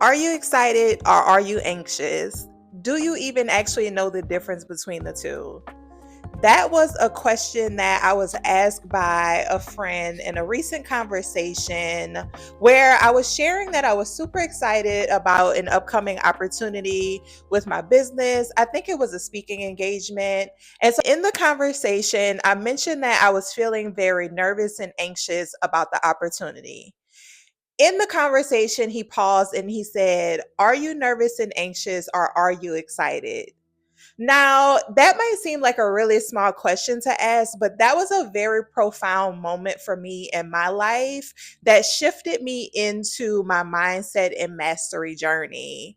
Are you excited or are you anxious? Do you even actually know the difference between the two? That was a question that I was asked by a friend in a recent conversation where I was sharing that I was super excited about an upcoming opportunity with my business. I think it was a speaking engagement. And so in the conversation, I mentioned that I was feeling very nervous and anxious about the opportunity. In the conversation, he paused and he said, "Are you nervous and anxious or are you excited?" Now, that might seem like a really small question to ask, but that was a very profound moment for me in my life that shifted me into my mindset and mastery journey.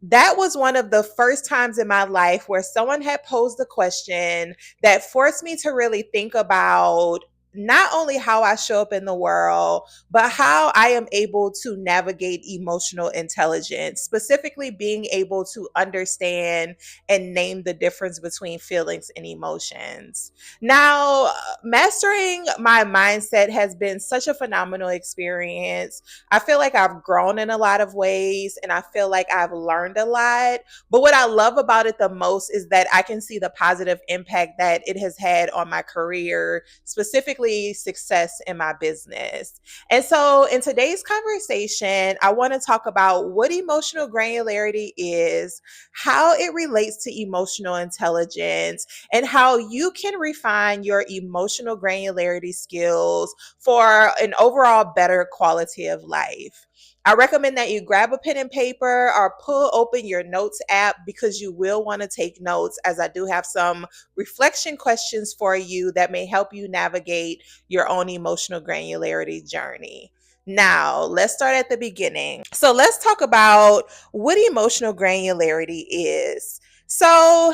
That was one of the first times in my life where someone had posed a question that forced me to really think about not only how I show up in the world, but how I am able to navigate emotional intelligence, specifically being able to understand and name the difference between feelings and emotions. Now, mastering my mindset has been such a phenomenal experience. I feel like I've grown in a lot of ways and I feel like I've learned a lot. But what I love about it the most is that I can see the positive impact that it has had on my career, specifically success in my business. And so, in today's conversation, I want to talk about what emotional granularity is, how it relates to emotional intelligence, and how you can refine your emotional granularity skills for an overall better quality of life. I recommend that you grab a pen and paper or pull open your notes app because you will want to take notes, as I do have some reflection questions for you that may help you navigate your own emotional granularity journey. Now, let's start at the beginning. So, let's talk about what emotional granularity is. So,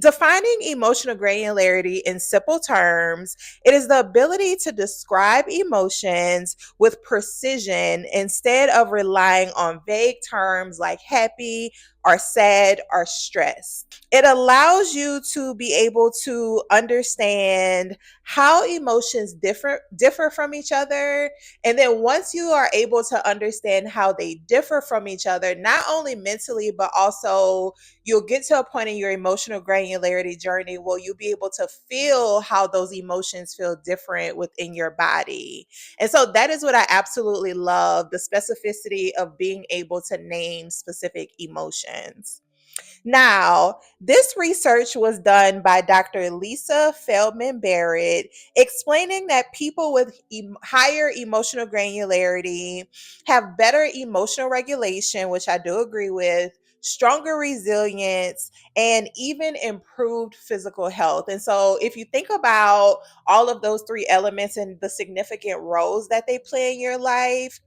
defining emotional granularity in simple terms, it is the ability to describe emotions with precision instead of relying on vague terms like happy or sad or stressed. It allows you to be able to understand how emotions differ from each other, and then once you are able to understand how they differ from each other, not only mentally, but also you'll get to a point in your emotional granularity journey where you'll be able to feel how those emotions feel different within your body. And so that is what I absolutely love, the specificity of being able to name specific emotions. Now, this research was done by Dr. Lisa Feldman Barrett, explaining that people with higher emotional granularity have better emotional regulation, which I do agree with, stronger resilience, and even improved physical health. And so, if you think about all of those three elements and the significant roles that they play in your life,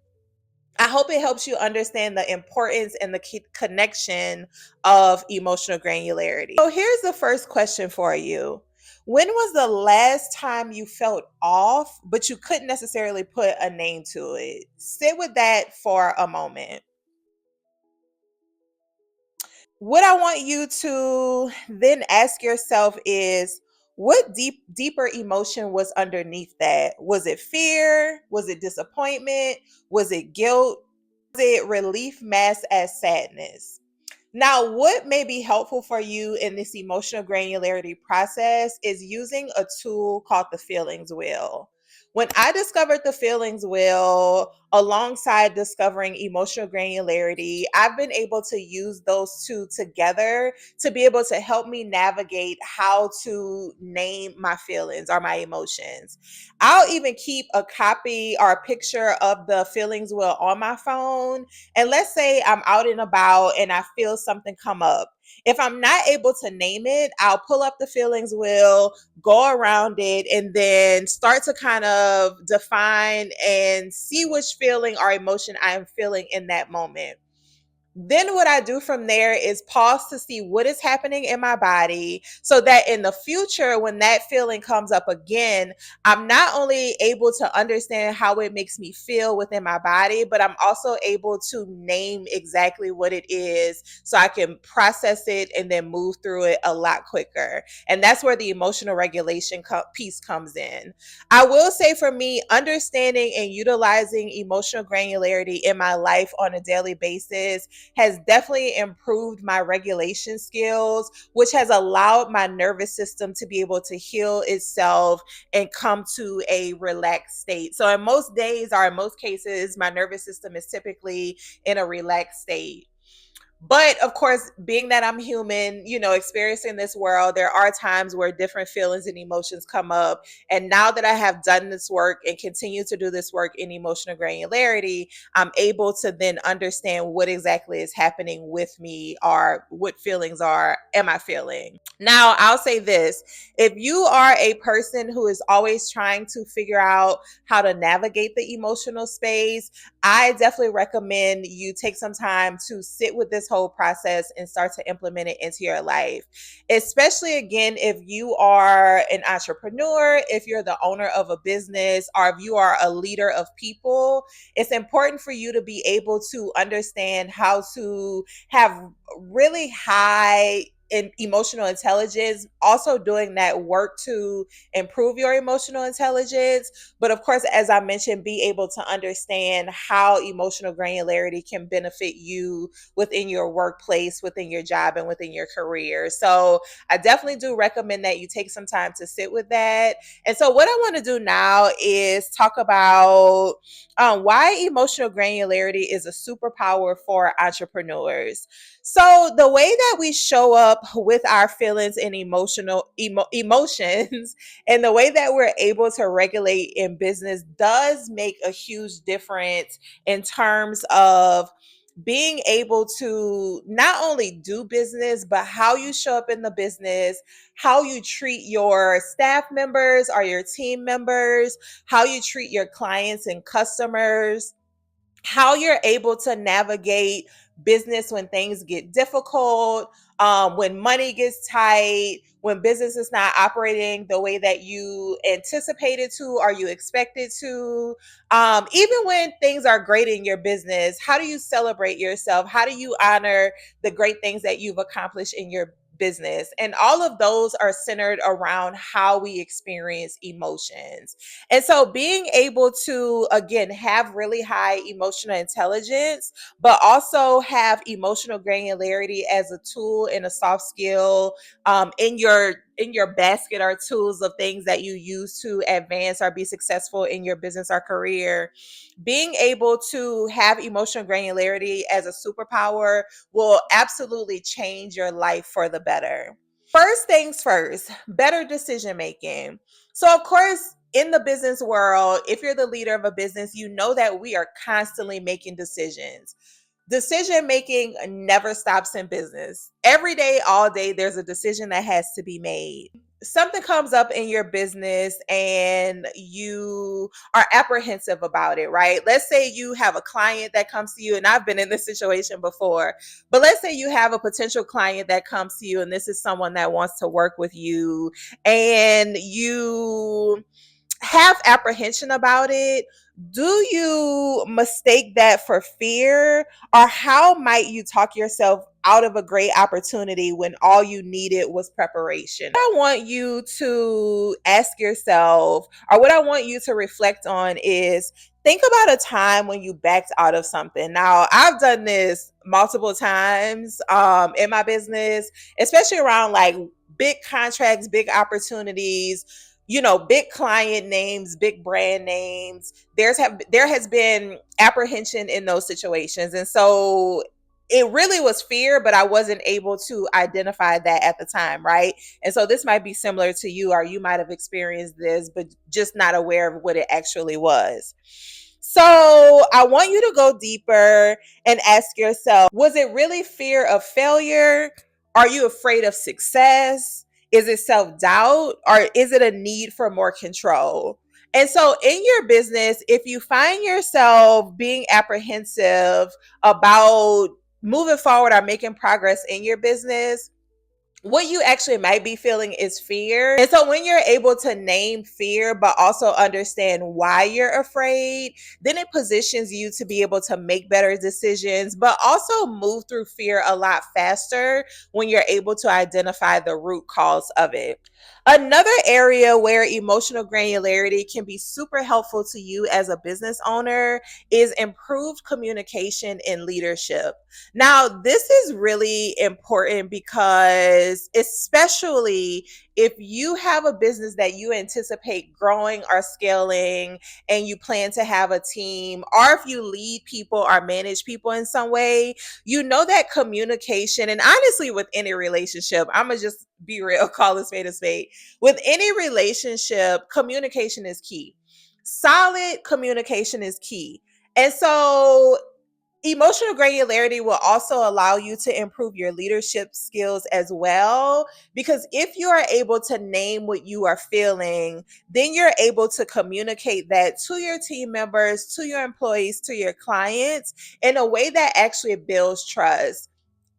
I hope it helps you understand the importance and the connection of emotional granularity. So, here's the first question for you. When was the last time you felt off, but you couldn't necessarily put a name to it? Sit with that for a moment. What I want you to then ask yourself is, what deeper emotion was underneath that? Was it fear? Was it disappointment? Was it guilt? Was it relief masked as sadness? Now, what may be helpful for you in this emotional granularity process is using a tool called the feelings wheel. When I discovered the feelings wheel alongside discovering emotional granularity, I've been able to use those two together to be able to help me navigate how to name my feelings or my emotions. I'll even keep a copy or a picture of the feelings wheel on my phone, and let's say I'm out and about and I feel something come up. If I'm not able to name it, I'll pull up the feelings wheel, go around it, and then start to kind of define and see which feeling or emotion I am feeling in that moment. Then what I do from there is pause to see what is happening in my body so that in the future, when that feeling comes up again, I'm not only able to understand how it makes me feel within my body, but I'm also able to name exactly what it is so I can process it and then move through it a lot quicker. And that's where the emotional regulation piece comes in. I will say for me, understanding and utilizing emotional granularity in my life on a daily basis has definitely improved my regulation skills, which has allowed my nervous system to be able to heal itself and come to a relaxed state. So, in most days or in most cases, my nervous system is typically in a relaxed state. But of course, being that I'm human, experiencing this world, there are times where different feelings and emotions come up. And now that I have done this work and continue to do this work in emotional granularity, I'm able to then understand what exactly is happening with me or what feelings am I feeling. Now, I'll say this. If you are a person who is always trying to figure out how to navigate the emotional space, I definitely recommend you take some time to sit with this whole process and start to implement it into your life. Especially again, if you are an entrepreneur, if you're the owner of a business, or if you are a leader of people, it's important for you to be able to understand how to have really high in emotional intelligence, also doing that work to improve your emotional intelligence. But of course, as I mentioned, be able to understand how emotional granularity can benefit you within your workplace, within your job, and within your career. So I definitely do recommend that you take some time to sit with that. And so what I want to do now is talk about why emotional granularity is a superpower for entrepreneurs. So the way that we show up with our feelings and emotions and the way that we're able to regulate in business does make a huge difference in terms of being able to not only do business, but how you show up in the business, how you treat your staff members or your team members, how you treat your clients and customers, how you're able to navigate business when things get difficult, when money gets tight, when business is not operating the way that you anticipated to or you expected to, even when things are great in your business. How do you celebrate yourself? How do you honor the great things that you've accomplished in your business? And all of those are centered around how we experience emotions. And so being able to, again, have really high emotional intelligence, but also have emotional granularity as a tool and a soft skill in your basket or tools of things that you use to advance or be successful in your business or career. Being able to have emotional granularity as a superpower will absolutely change your life for the better. First things first, better decision making. So, of course, in the business world, if you're the leader of a business, you know that we are constantly making decisions. Decision making never stops in business. Every day, all day, there's a decision that has to be made. Something comes up in your business and you are apprehensive about it, right? Let's say you have a client that comes to you, and I've been in this situation before, but let's say you have a potential client that comes to you, and this is someone that wants to work with you, and you have apprehension about it. Do you mistake that for fear? Or how might you talk yourself out of a great opportunity when all you needed was preparation? What I want you to ask yourself, or what I want you to reflect on, is think about a time when you backed out of something. Now, I've done this multiple times in my business, especially around like big contracts, big opportunities, big client names, big brand names. There has been apprehension in those situations. And so it really was fear, but I wasn't able to identify that at the time, right? And so this might be similar to you, or you might have experienced this, but just not aware of what it actually was. So I want you to go deeper and ask yourself, was it really fear of failure? Are you afraid of success? Is it self doubt, or is it a need for more control? And so in your business, if you find yourself being apprehensive about moving forward or making progress in your business, what you actually might be feeling is fear. And so when you're able to name fear, but also understand why you're afraid, then it positions you to be able to make better decisions, but also move through fear a lot faster when you're able to identify the root cause of it. Another area where emotional granularity can be super helpful to you as a business owner is improved communication in leadership. Now, this is really important because, especially if you have a business that you anticipate growing or scaling and you plan to have a team, or if you lead people or manage people in some way, you know that communication, and honestly, with any relationship, I'm going to just be real, call a spade a spade. With any relationship, communication is key. Solid communication is key. And so emotional granularity will also allow you to improve your leadership skills as well. Because if you are able to name what you are feeling, then you're able to communicate that to your team members, to your employees, to your clients in a way that actually builds trust.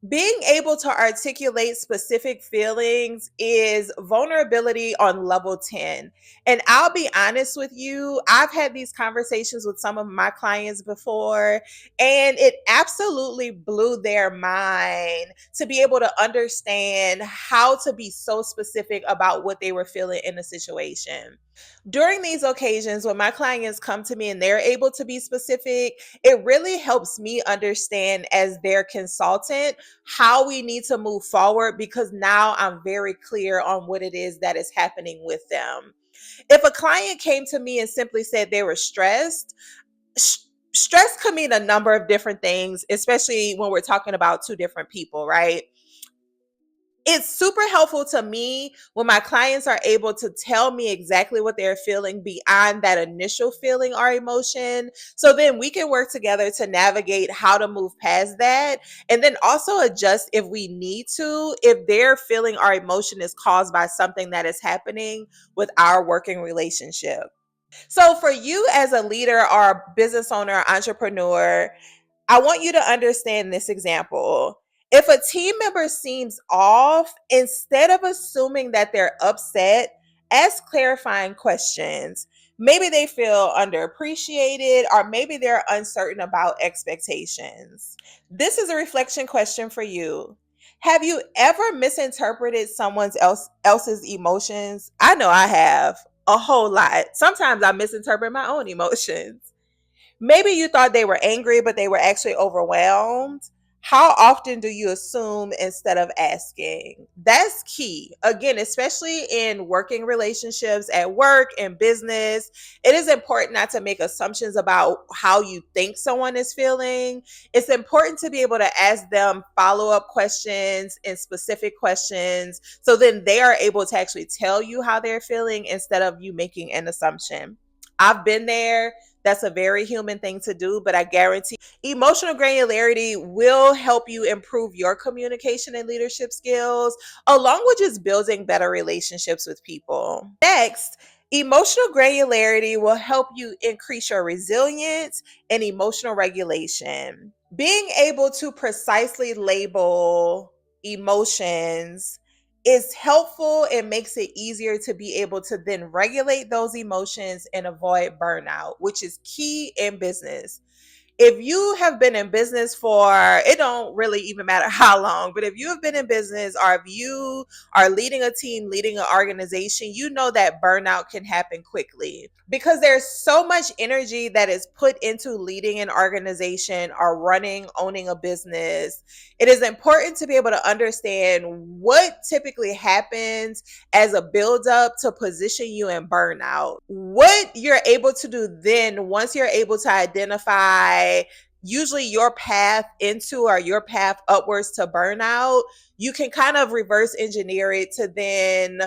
Being able to articulate specific feelings is vulnerability on level 10. And I'll be honest with you, I've had these conversations with some of my clients before, and it absolutely blew their mind to be able to understand how to be so specific about what they were feeling in a situation. During these occasions, when my clients come to me and they're able to be specific, it really helps me understand as their consultant how we need to move forward, because now I'm very clear on what it is that is happening with them. If a client came to me and simply said they were stressed, stress could mean a number of different things, especially when we're talking about two different people, right? It's super helpful to me when my clients are able to tell me exactly what they're feeling beyond that initial feeling or emotion. So then we can work together to navigate how to move past that, and then also adjust if we need to, if their feeling or emotion is caused by something that is happening with our working relationship. So for you as a leader or business owner or entrepreneur, I want you to understand this example. If a team member seems off, instead of assuming that they're upset, ask clarifying questions. Maybe they feel underappreciated, or maybe they're uncertain about expectations. This is a reflection question for you. Have you ever misinterpreted else's emotions? I know I have a whole lot. Sometimes I misinterpret my own emotions. Maybe you thought they were angry, but they were actually overwhelmed. How often do you assume instead of asking? That's key. Again, especially in working relationships, at work and business, it is important not to make assumptions about how you think someone is feeling. It's important to be able to ask them follow up questions and specific questions, so then they are able to actually tell you how they're feeling instead of you making an assumption. I've been there. That's a very human thing to do, but I guarantee emotional granularity will help you improve your communication and leadership skills, along with just building better relationships with people. Next, emotional granularity will help you increase your resilience and emotional regulation. Being able to precisely label emotions is helpful. It makes it easier to be able to then regulate those emotions and avoid burnout, which is key in business. If you have been in business for, it don't really even matter how long, but if you have been in business, or if you are leading a team, leading an organization, you know that burnout can happen quickly, because there's so much energy that is put into leading an organization or running, owning a business. It is important to be able to understand what typically happens as a buildup to position you in burnout. What you're able to do then, once you're able to identify usually your path into or your path upwards to burnout, you can kind of reverse engineer it to then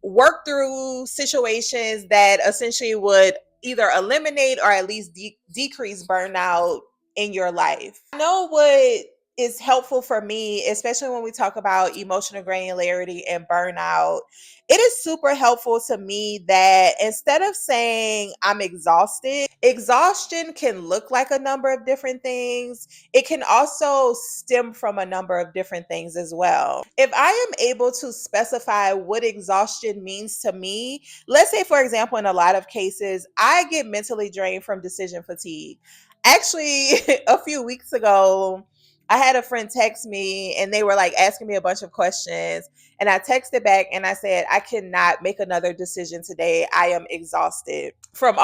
work through situations that essentially would either eliminate or at least decrease burnout in your life. I know what is helpful for me, especially when we talk about emotional granularity and burnout. It is super helpful to me that instead of saying I'm exhausted, exhaustion can look like a number of different things. It can also stem from a number of different things as well. If I am able to specify what exhaustion means to me, let's say, for example, in a lot of cases, I get mentally drained from decision fatigue. Actually, a few weeks ago, I had a friend text me and they were like asking me a bunch of questions. And I texted back and I said, I cannot make another decision today. I am exhausted from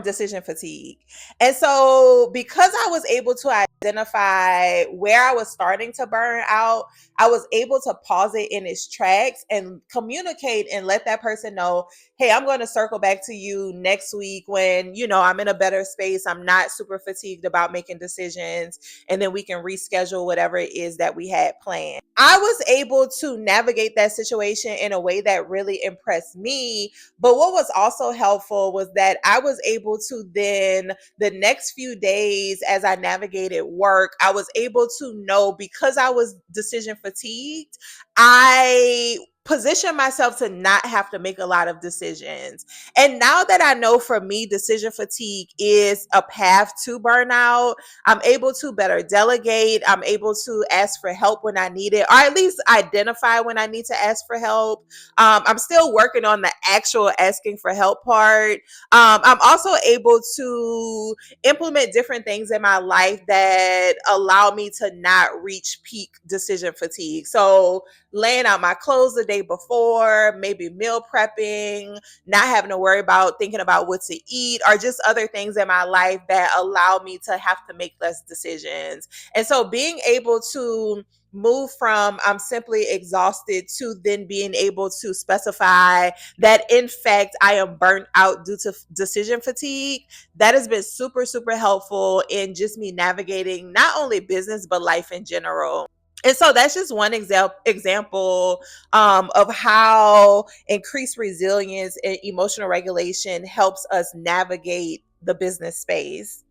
decision fatigue. And so because I was able to identify where I was starting to burn out, I was able to pause it in its tracks and communicate and let that person know, hey, I'm going to circle back to you next week when, I'm in a better space. I'm not super fatigued about making decisions, and then we can reschedule whatever it is that we had planned. I was able to navigate that situation in a way that really impressed me. But what was also helpful was that I was able to then, the next few days as I navigated work, I was able to know, because I was decision fatigued, I position myself to not have to make a lot of decisions. And now that I know, for me, decision fatigue is a path to burnout, I'm able to better delegate. I'm able to ask for help when I need it, or at least identify when I need to ask for help. I'm still working on the actual asking for help part. I'm also able to implement different things in my life that allow me to not reach peak decision fatigue. So, laying out my clothes the day before, maybe meal prepping, not having to worry about thinking about what to eat, or just other things in my life that allow me to have to make less decisions. And so being able to move from I'm simply exhausted to then being able to specify that in fact I am burnt out due to decision fatigue, that has been super, super helpful in just me navigating not only business but life in general. And so that's just one example of how increased resilience and emotional regulation helps us navigate the business space.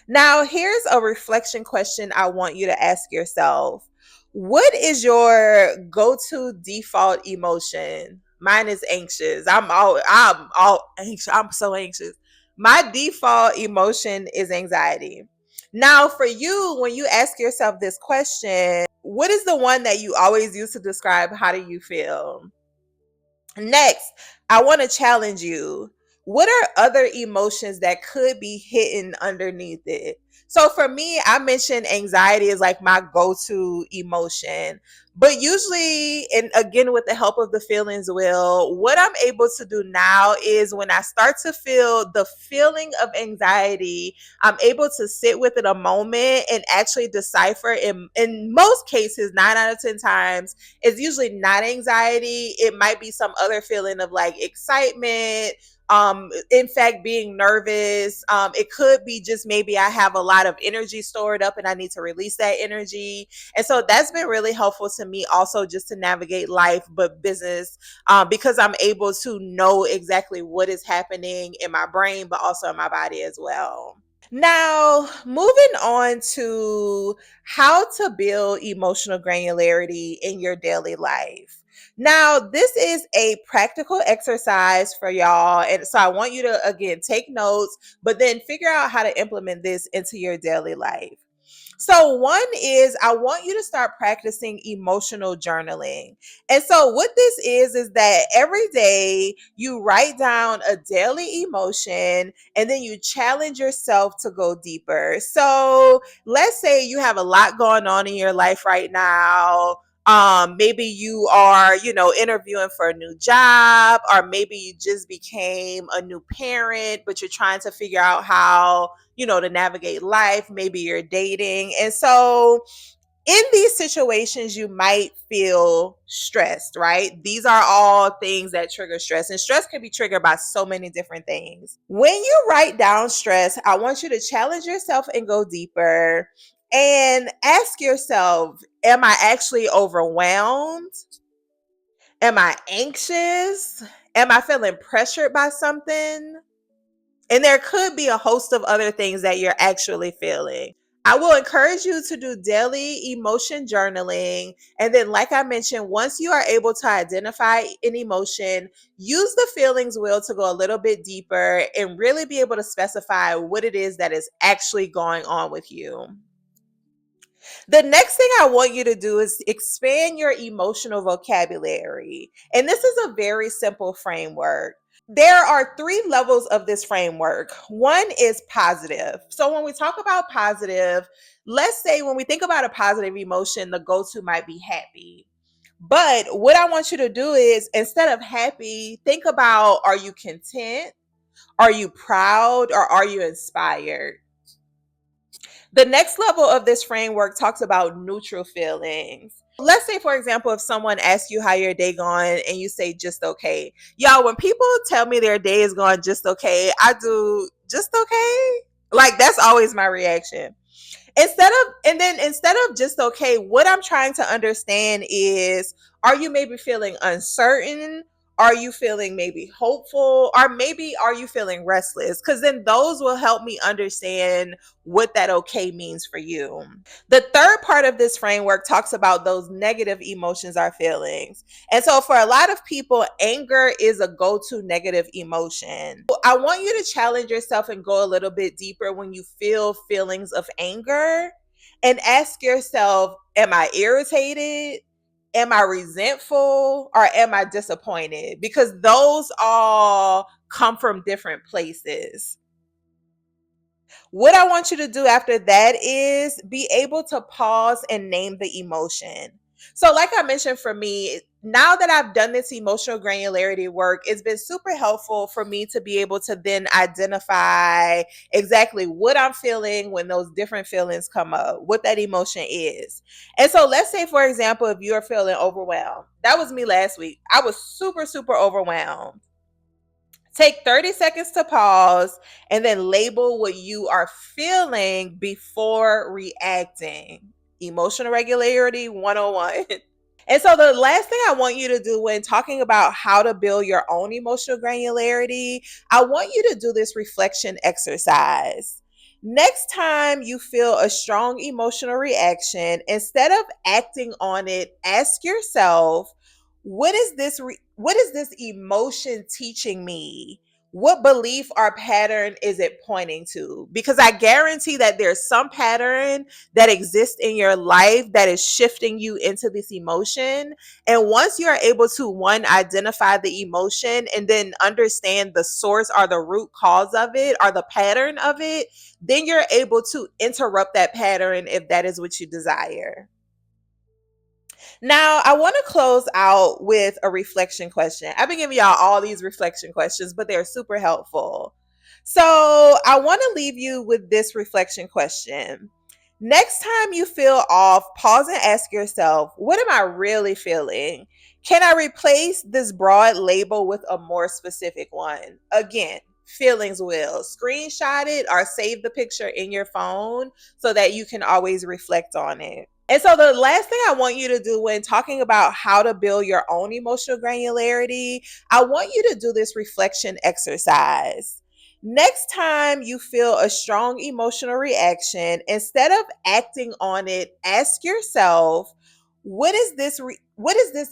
Now, here's a reflection question I want you to ask yourself. What is your go-to default emotion? Mine is anxious. I'm all anxious. I'm so anxious. My default emotion is anxiety. Now, for you, when you ask yourself this question, what is the one that you always use to describe how do you feel? Next, I want to challenge you. What are other emotions that could be hidden underneath it? So for me, I mentioned anxiety is like my go-to emotion. But usually, and again, with the help of the feelings wheel, what I'm able to do now is when I start to feel the feeling of anxiety, I'm able to sit with it a moment and actually decipher, in most cases, 9 out of 10 times, it's usually not anxiety. It might be some other feeling of like excitement. In fact, being nervous. It could be just maybe I have a lot of energy stored up and I need to release that energy. And so that's been really helpful to me also, just to navigate life, but business, because I'm able to know exactly what is happening in my brain, but also in my body as well. Now, moving on to how to build emotional granularity in your daily life. Now, this is a practical exercise for y'all. And so I want you to, again, take notes, but then figure out how to implement this into your daily life. So, one is I want you to start practicing emotional journaling. And so, what this is that every day you write down a daily emotion and then you challenge yourself to go deeper. So, let's say you have a lot going on in your life right now. Maybe you are, interviewing for a new job, or maybe you just became a new parent, but you're trying to figure out how, to navigate life. Maybe you're dating. And so in these situations, you might feel stressed, right? These are all things that trigger stress, and stress can be triggered by so many different things. When you write down stress, I want you to challenge yourself and go deeper and ask yourself, am I actually overwhelmed? Am I anxious? Am I feeling pressured by something? And there could be a host of other things that you're actually feeling. I will encourage you to do daily emotion journaling. And then, like I mentioned, once you are able to identify an emotion, use the feelings wheel to go a little bit deeper and really be able to specify what it is that is actually going on with you. The next thing I want you to do is expand your emotional vocabulary. And this is a very simple framework. There are three levels of this framework. One is positive. So when we talk about positive, let's say when we think about a positive emotion, the go to might be happy. But what I want you to do is instead of happy, think about, are you content? Are you proud? Or are you inspired? The next level of this framework talks about neutral feelings. Let's say, for example, if someone asks you how your day going and you say just okay. Y'all, when people tell me their day is going just okay, I do just okay. Like, that's always my reaction. Instead of just okay, what I'm trying to understand is, are you maybe feeling uncertain? Are you feeling maybe hopeful? Or maybe are you feeling restless? Because then those will help me understand what that okay means for you. The third part of this framework talks about those negative emotions or feelings. And so for a lot of people, anger is a go to negative emotion. I want you to challenge yourself and go a little bit deeper when you feel feelings of anger and ask yourself, am I irritated? Am I resentful? Or am I disappointed? Because those all come from different places. What I want you to do after that is be able to pause and name the emotion. So, like I mentioned, for me, now that I've done this emotional granularity work, it's been super helpful for me to be able to then identify exactly what I'm feeling when those different feelings come up, what that emotion is. And so, let's say, for example, if you're feeling overwhelmed, that was me last week. I was super, super overwhelmed. Take 30 seconds to pause and then label what you are feeling before reacting. Emotional regularity 101. And so the last thing I want you to do when talking about how to build your own emotional granularity, I want you to do this reflection exercise. Next time you feel a strong emotional reaction, instead of acting on it, ask yourself, what is this emotion teaching me? What belief or pattern is it pointing to? Because I guarantee that there's some pattern that exists in your life that is shifting you into this emotion. And once you are able to, one, identify the emotion and then understand the source or the root cause of it or the pattern of it, then you're able to interrupt that pattern if that is what you desire. Now, I want to close out with a reflection question. I've been giving y'all all these reflection questions, but they're super helpful. So, I want to leave you with this reflection question. Next time you feel off, pause and ask yourself, what am I really feeling? Can I replace this broad label with a more specific one? Again, feelings will screenshot it or save the picture in your phone so that you can always reflect on it. And so the last thing I want you to do when talking about how to build your own emotional granularity, I want you to do this reflection exercise. Next time you feel a strong emotional reaction, instead of acting on it, ask yourself, what is this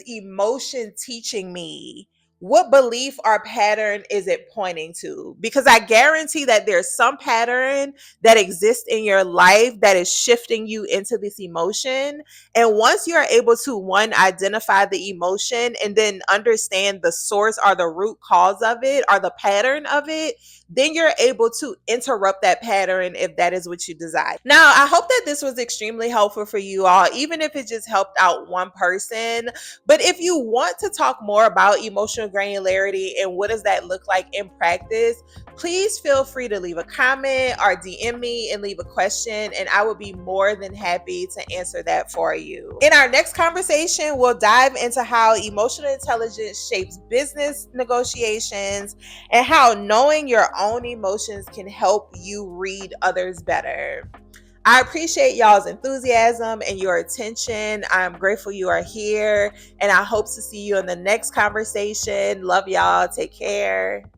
emotion teaching me? What belief or pattern is it pointing to? Because I guarantee that there's some pattern that exists in your life that is shifting you into this emotion. And once you are able to, one, identify the emotion and then understand the source or the root cause of it or the pattern of it, then you're able to interrupt that pattern if that is what you desire. Now, I hope that this was extremely helpful for you all, even if it just helped out one person. But if you want to talk more about emotional granularity and what does that look like in practice, please feel free to leave a comment or DM me and leave a question, and I would be more than happy to answer that for you. In our next conversation, we'll dive into how emotional intelligence shapes business negotiations and how knowing your own emotions can help you read others better. I appreciate y'all's enthusiasm and your attention. I'm grateful you are here, and I hope to see you in the next conversation. Love y'all. Take care.